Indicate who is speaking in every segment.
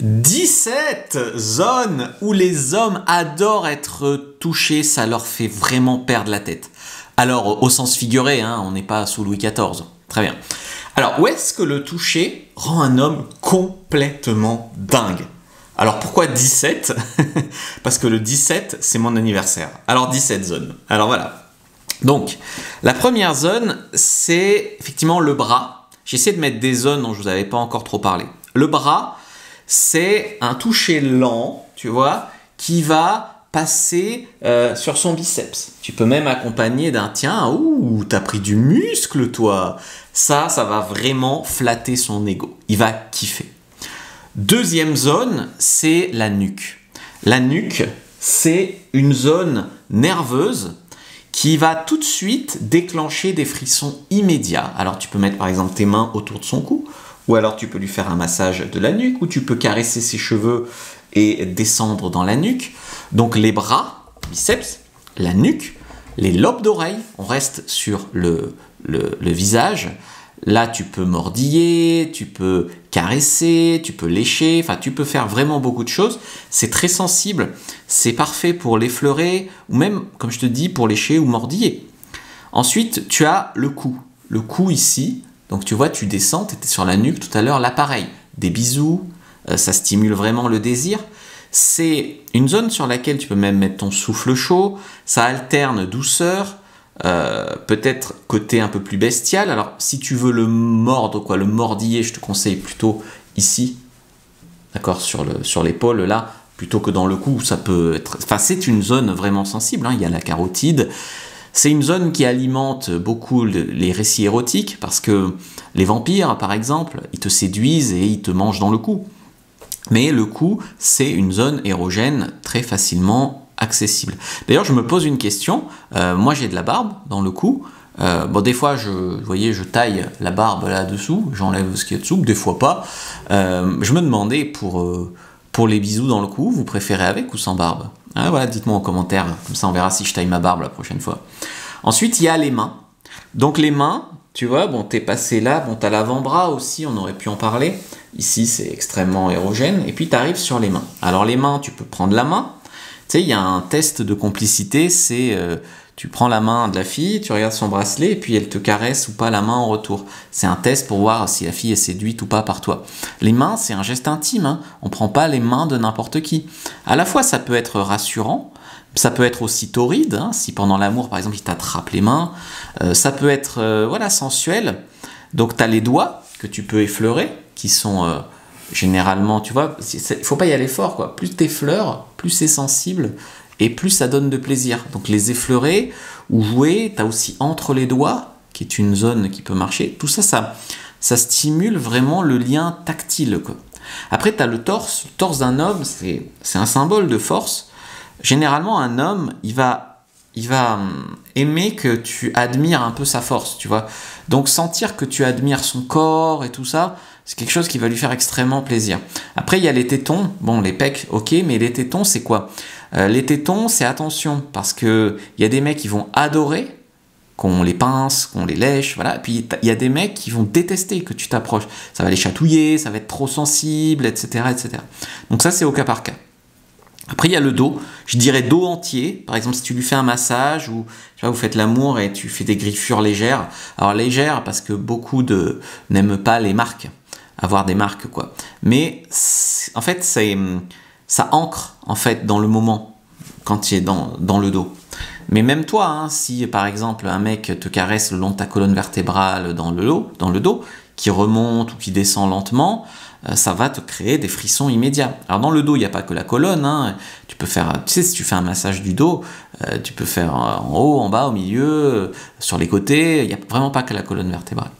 Speaker 1: 17 zones où les hommes adorent être touchés, ça leur fait vraiment perdre la tête. Alors, au sens figuré, hein, on n'est pas sous Louis XIV. Très bien. Alors, où est-ce que le toucher rend un homme complètement dingue? Alors, pourquoi 17? Parce que le 17, c'est mon anniversaire. Alors, 17 zones. Alors, voilà. Donc, la première zone, c'est effectivement le bras. J'essaie de mettre des zones dont je ne vous avais pas encore trop parlé. Le bras, c'est un toucher lent, tu vois, qui va passer sur son biceps. Tu peux même accompagner d'un tiens, ouh, t'as pris du muscle, toi. Ça va vraiment flatter son ego. Il va kiffer. Deuxième zone, c'est la nuque. La nuque, c'est une zone nerveuse qui va tout de suite déclencher des frissons immédiats. Alors tu peux mettre par exemple tes mains autour de son cou, ou alors tu peux lui faire un massage de la nuque, ou tu peux caresser ses cheveux et descendre dans la nuque. Donc les bras, biceps, la nuque, les lobes d'oreilles, on reste sur le visage. Là, tu peux mordiller, tu peux caresser, tu peux lécher, enfin, tu peux faire vraiment beaucoup de choses. C'est très sensible, c'est parfait pour l'effleurer, ou même, comme je te dis, pour lécher ou mordiller. Ensuite, tu as le cou. Le cou ici, donc tu vois, tu descends, tu étais sur la nuque tout à l'heure, là pareil, des bisous, ça stimule vraiment le désir. C'est une zone sur laquelle tu peux même mettre ton souffle chaud, ça alterne douceur, peut-être côté un peu plus bestial. Alors si tu veux le mordre, quoi, le mordiller, je te conseille plutôt ici, d'accord, sur l'épaule là, plutôt que dans le cou. Ça peut être, enfin c'est une zone vraiment sensible, hein. Il y a la carotide. C'est une zone qui alimente beaucoup les récits érotiques parce que les vampires, par exemple, ils te séduisent et ils te mangent dans le cou. Mais le cou, c'est une zone érogène très facilement accessible. D'ailleurs, je me pose une question. Moi, j'ai de la barbe dans le cou. Bon, des fois, vous voyez, je taille la barbe là-dessous, j'enlève ce qu'il y a dessous, des fois pas. Je me demandais pour les bisous dans le cou, vous préférez avec ou sans barbe? Ah, voilà, dites-moi en commentaire, comme ça on verra si je taille ma barbe la prochaine fois. Ensuite, il y a les mains. Donc les mains, tu vois, bon, t'es passé là, bon, t'as l'avant-bras aussi, on aurait pu en parler. Ici, c'est extrêmement érogène. Et puis, tu arrives sur les mains. Alors, les mains, tu peux prendre la main. Tu sais, il y a un test de complicité, c'est tu prends la main de la fille, tu regardes son bracelet, et puis elle te caresse ou pas la main en retour. C'est un test pour voir si la fille est séduite ou pas par toi. Les mains, c'est un geste intime, hein. On ne prend pas les mains de n'importe qui. À la fois, ça peut être rassurant, ça peut être aussi torride, hein, si pendant l'amour, par exemple, il t'attrape les mains. Ça peut être voilà, sensuel. Donc, tu as les doigts que tu peux effleurer, qui sont généralement, tu vois, il ne faut pas y aller fort, quoi. Plus tu effleures, plus c'est sensible et plus ça donne de plaisir. Donc les effleurer ou jouer, tu as aussi entre les doigts, qui est une zone qui peut marcher. Tout ça, ça stimule vraiment le lien tactile, quoi. Après, tu as le torse. Le torse d'un homme, c'est un symbole de force. Généralement, un homme, il va aimer que tu admires un peu sa force, tu vois. Donc sentir que tu admires son corps et tout ça, c'est quelque chose qui va lui faire extrêmement plaisir. Après, il y a les tétons. Bon, les pecs, ok, mais les tétons, c'est quoi? Les tétons, c'est attention, parce que il y a des mecs qui vont adorer qu'on les pince, qu'on les lèche, voilà. Et puis, il y a des mecs qui vont détester que tu t'approches. Ça va les chatouiller, ça va être trop sensible, etc., etc. Donc ça, c'est au cas par cas. Après, il y a le dos. Je dirais dos entier. Par exemple, si tu lui fais un massage ou tu vois, vous faites l'amour et tu fais des griffures légères. Alors, légères parce que beaucoup n'aiment pas les marques. Avoir des marques, quoi. Mais en fait, ça ancre en fait dans le moment quand tu es dans le dos. Mais même toi, hein, si par exemple un mec te caresse le long de ta colonne vertébrale dans le dos, qui remonte ou qui descend lentement, ça va te créer des frissons immédiats. Alors dans le dos, il n'y a pas que la colonne, hein. Tu peux faire, tu sais, si tu fais un massage du dos, tu peux faire en haut, en bas, au milieu, sur les côtés, il n'y a vraiment pas que la colonne vertébrale.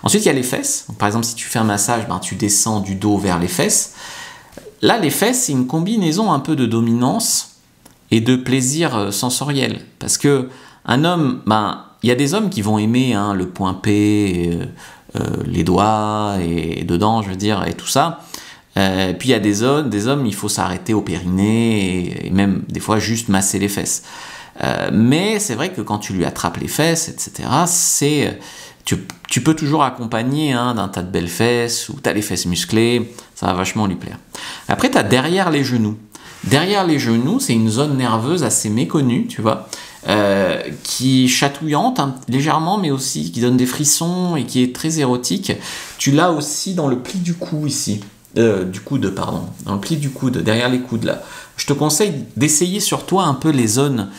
Speaker 1: Ensuite, il y a les fesses. Donc, par exemple, si tu fais un massage, ben, tu descends du dos vers les fesses. Là, les fesses, c'est une combinaison un peu de dominance et de plaisir sensoriel. Parce que un homme, ben, il y a des hommes qui vont aimer hein, le point P, les doigts, et dedans, je veux dire, et tout ça. Puis il y a des hommes, il faut s'arrêter au périnée et même des fois juste masser les fesses. Mais c'est vrai que quand tu lui attrapes les fesses, etc., Tu peux toujours accompagner hein, d'un tas de belles fesses, ou tu as les fesses musclées, ça va vachement lui plaire. Après, tu as derrière les genoux. Derrière les genoux, c'est une zone nerveuse assez méconnue, tu vois, qui est chatouillante hein, légèrement, mais aussi qui donne des frissons et qui est très érotique. Tu l'as aussi dans le pli du cou ici. Du coude, pardon. Dans le pli du coude, derrière les coudes là. Je te conseille d'essayer sur toi un peu les zones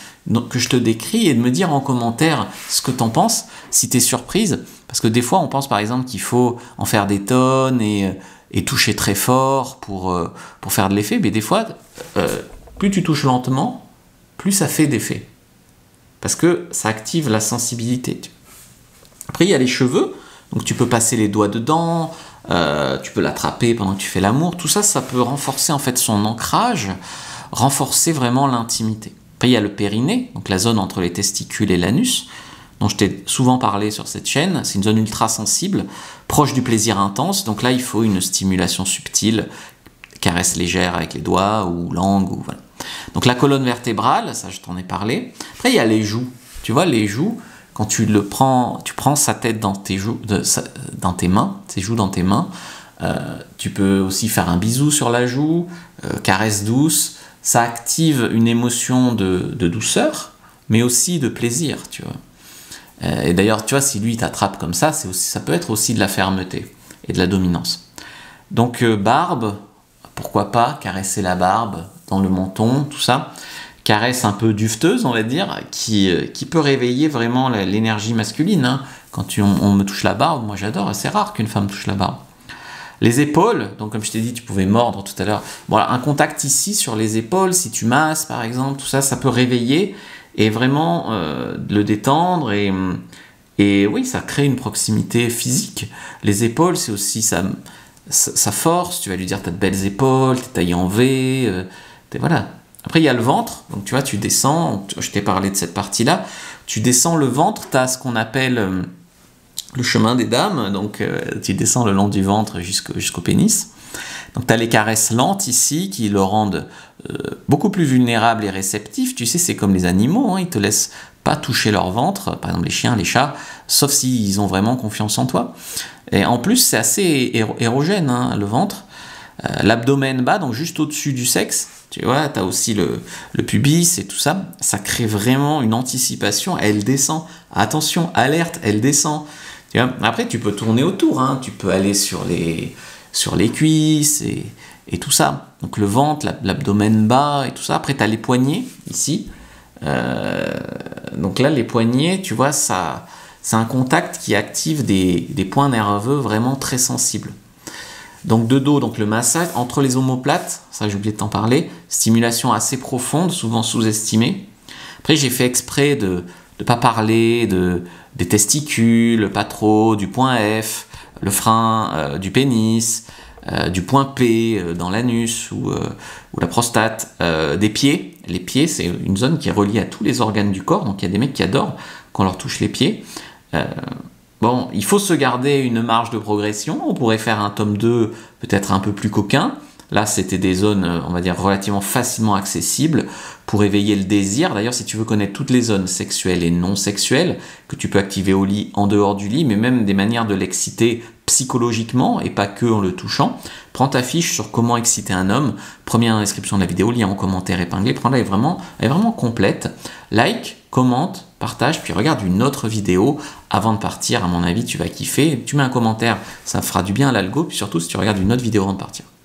Speaker 1: que je te décris et de me dire en commentaire ce que tu en penses, si tu es surprise. Parce que des fois, on pense par exemple qu'il faut en faire des tonnes et toucher très fort pour faire de l'effet. Mais des fois, plus tu touches lentement, plus ça fait d'effet. Parce que ça active la sensibilité. Après, il y a les cheveux. Donc tu peux passer les doigts dedans, tu peux l'attraper pendant que tu fais l'amour. Tout ça, ça peut renforcer en fait son ancrage, renforcer vraiment l'intimité. Après, il y a le périnée, donc la zone entre les testicules et l'anus, dont je t'ai souvent parlé sur cette chaîne. C'est une zone ultra sensible, proche du plaisir intense. Donc là, il faut une stimulation subtile, caresse légère avec les doigts ou langue. Ou voilà. Donc la colonne vertébrale, ça je t'en ai parlé. Après, il y a les joues. Tu vois, les joues, quand tu prends sa tête dans tes joues, dans tes mains, ses joues dans tes mains. Tu peux aussi faire un bisou sur la joue, caresse douce. Ça active une émotion de douceur, mais aussi de plaisir, tu vois. Et d'ailleurs, tu vois, si lui t'attrape comme ça, ça peut être aussi de la fermeté et de la dominance. Donc barbe, pourquoi pas caresser la barbe dans le menton, tout ça. Caresse un peu dufteuse, on va dire, qui peut réveiller vraiment l'énergie masculine. Hein. Quand on me touche la barbe, moi j'adore, c'est rare qu'une femme touche la barbe. Les épaules, donc comme je t'ai dit, tu pouvais mordre tout à l'heure. Voilà, un contact ici sur les épaules, si tu masses par exemple, tout ça, ça peut réveiller et vraiment le détendre. Et oui, ça crée une proximité physique. Les épaules, c'est aussi sa force. Tu vas lui dire, t'as de belles épaules, t'es taillé en V, voilà. Après, il y a le ventre, donc tu vois, tu descends, je t'ai parlé de cette partie-là, tu descends le ventre, tu as ce qu'on appelle le chemin des dames, donc tu descends le long du ventre jusqu'au pénis. Donc tu as les caresses lentes ici qui le rendent beaucoup plus vulnérable et réceptif. Tu sais, c'est comme les animaux, hein, ils te laissent pas toucher leur ventre, par exemple les chiens, les chats, sauf s'ils ont vraiment confiance en toi. Et en plus, c'est assez érogène, hein, le ventre. L'abdomen bas, donc juste au-dessus du sexe, tu vois, tu as aussi le pubis et tout ça, ça crée vraiment une anticipation, elle descend, attention, alerte, elle descend. Tu vois. Après, tu peux tourner autour, hein, tu peux aller sur les cuisses et tout ça. Donc le ventre, l'abdomen bas et tout ça. Après, tu as les poignets, ici. Donc là, les poignets, tu vois, c'est un contact qui active des points nerveux vraiment très sensibles. Donc de dos, donc le massage entre les omoplates, ça j'ai oublié de t'en parler, stimulation assez profonde, souvent sous-estimée. Après j'ai fait exprès de ne pas parler des testicules, pas trop, du point F, le frein du pénis, du point P dans l'anus ou la prostate, des pieds. Les pieds, c'est une zone qui est reliée à tous les organes du corps, donc il y a des mecs qui adorent qu'on leur touche les pieds. Bon, il faut se garder une marge de progression. On pourrait faire un tome 2 peut-être un peu plus coquin. Là, c'était des zones, on va dire, relativement facilement accessibles pour éveiller le désir. D'ailleurs, si tu veux connaître toutes les zones sexuelles et non sexuelles que tu peux activer au lit, en dehors du lit, mais même des manières de l'exciter psychologiquement et pas que en le touchant, prends ta fiche sur comment exciter un homme. Première dans la description de la vidéo, lien en commentaire épinglé. Prends-la, elle est vraiment complète. Like, commente, partage, puis regarde une autre vidéo avant de partir. À mon avis, tu vas kiffer. Tu mets un commentaire, ça fera du bien à l'algo. Puis surtout, si tu regardes une autre vidéo avant de partir.